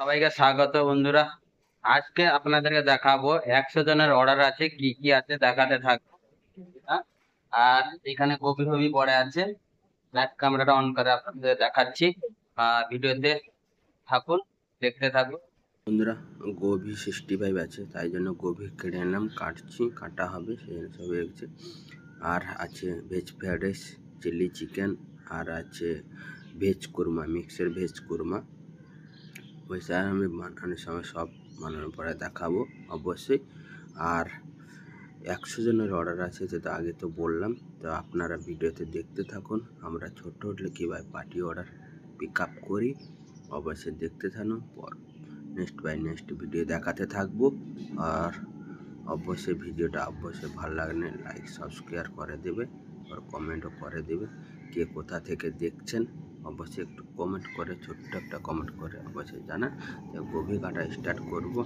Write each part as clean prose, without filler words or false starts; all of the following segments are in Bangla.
সবাইকে স্বাগত বন্ধুরা। আজকে আপনাদেরকে দেখাবো 100 জনের অর্ডার আছে, কি কি আছে দেখাতে থাকবো। হ্যাঁ? আর এখানে কপি ফপি পড়ে আছে। ব্যাক ক্যামেরাটা অন করে আপনাদের দেখাচ্ছি। ভিডিওতে থাকুন, দেখতে থাকুন বন্ধুরা। গোভি 65 আছে, তাই জন্য গোভি কেটে আনলাম, কাটছি, কাটা হবে সেই সব হয়েছে। আর আছে veg fried rice, chilli chicken, আর আছে ভেজ কুরমা, মিক্সের ভেজ কুরমা। ওইসব আমি বানানোর সময় সব বানানোর পরে দেখাবো অবশ্যই। আর 100 জনের অর্ডার আছে, যেটা আগে তো বললাম। তো আপনারা ভিডিওতে দেখতে থাকুন। আমরা ছোট হলে কীভাবে পার্টি অর্ডার পিক আপ করি অবশ্যই দেখতে থাকুন। নেক্সট বাই নেক্সট ভিডিও দেখাতে থাকবো। আর অবশ্যই ভিডিওটা অবশ্যই ভালো লাগলে লাইক সাবস্ক্রাইব করে দেবে, আর কমেন্টও করে দেবে। কে কোথা থেকে দেখছেন অবশ্যই একটু কমেন্ট করে, ছোট্ট একটা কমেন্ট করে অবশ্যই জানান। গোভি কাটা স্টার্ট করবো।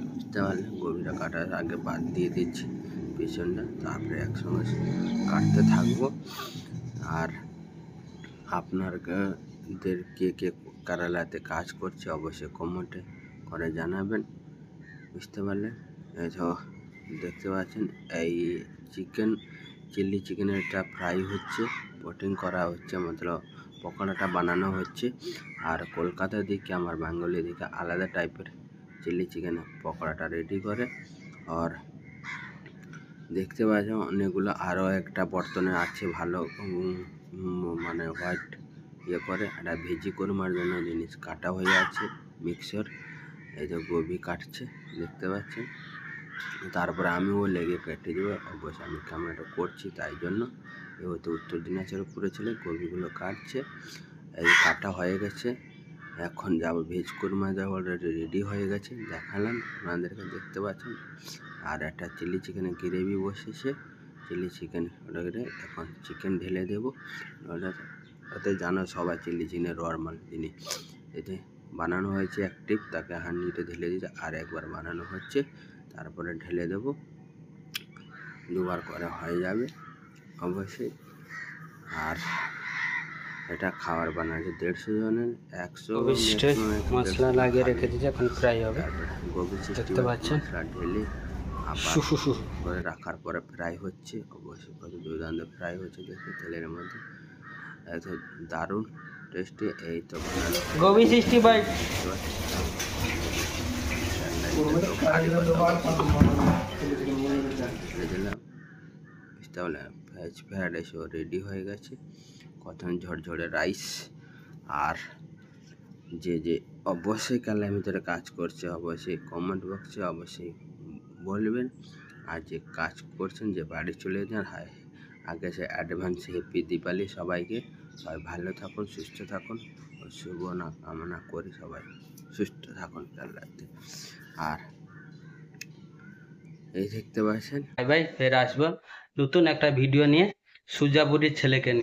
বুঝতে পারলে গোভিটা কাটার আগে বাদ দিয়ে দিচ্ছি পিছনটা, তারপরে একসঙ্গে কাটতে থাকবো। আর আপনাদের কে কে কেরালাতে কাজ করছে অবশ্যই কমেন্টে করে জানাবেন। বুঝতে পারলেন? এই তো দেখতে পাচ্ছেন, এই চিলি চিকেনের একটা ফ্রাই হচ্ছে, কোটিং করা হচ্ছে, মতলব পকোড়াটা বানানো হচ্ছে। আর কলকাতার দিকে, আমার বেঙ্গলি দিকে আলাদা টাইপের চিলি চিকেন পকোড়াটা রেডি করে। আর দেখতে পাচ্ছেন অনেকগুলো আরও একটা বর্তনে আছে, ভালো মানে হোয়াইট ইয়ে করে। একটা ভেজি কুরমার জন্য জিনিস কাটা হয়ে আছে, মিক্সার। এই যে গোভি কাটছে, দেখতে পাচ্ছেন। তারপরে আমিও লেগে কেটে দেবো অবশ্যই, আমি ক্যামেরাটা করছি তাই জন্য। যেহেতু উত্তর দিনাজপুরের উপরে ছেলে গোভিগুলো কাটছে, এই কাটা হয়ে গেছে। এখন যাবো ভেজ কুরমা, যাবো অলরেডি রেডি হয়ে গেছে, দেখালাম আপনাদেরকে, দেখতে পাচ্ছেন। আর একটা চিলি চিকেনের গ্রেভি বসেছে, চিলি চিকেন ওটাকে এখন চিকেন ঢেলে দেবো। ওতে জানো সবাই চিলি চিকেনের নর্মাল জিনিস, এতে বানানো হয়েছে এক টিপ, তাকে হান্ডিতে ঢেলে দিতে আর একবার বানানো হচ্ছে, তারপরে ঢেলে দেবো। দুবার করে হয়ে যাবে অবশ্যই। আর এটা খাবার বানাচ্ছে 150 জনের, 100 মশলা লাগিয়ে রেখে দিয়েছে, এখন ফ্রাই হবে। গোভি দেখতে পাচ্ছেন মশলা ঢেলে আবার করে রাখার পরে ফ্রাই হচ্ছে। অবশ্যই কত দুর্দান্ত ফ্রাই হচ্ছে দেখতে তেলের মধ্যে, এত দারুণ টেস্টি। এই তো বানানো গোভি 65। দিলাম, বুঝতে পারলাম। ভেজ ফ্রাইড রাইসও রেডি হয়ে গেছে, কত ঝরঝরে রাইস। আর যে অবশ্যই কালের ভিতরে কাজ করছে অবশ্যই কমেন্ট বক্সে অবশ্যই বলবেন। আর যে কাজ করছেন, যে বাড়ি চলে যান, হায় আগে সে অ্যাডভান্স হ্যাপি দীপাবলি সবাইকে। সবাই ভালো থাকুন, সুস্থ থাকুন, শুভ না কামনা করি সবাই সুস্থ থাকুন রাখতে। আর এই দেখতে পাচ্ছেন, ভাই ফের আসবো নতুন একটা ভিডিও নিয়ে, সুজাপুরির ছেলেকে নিয়ে।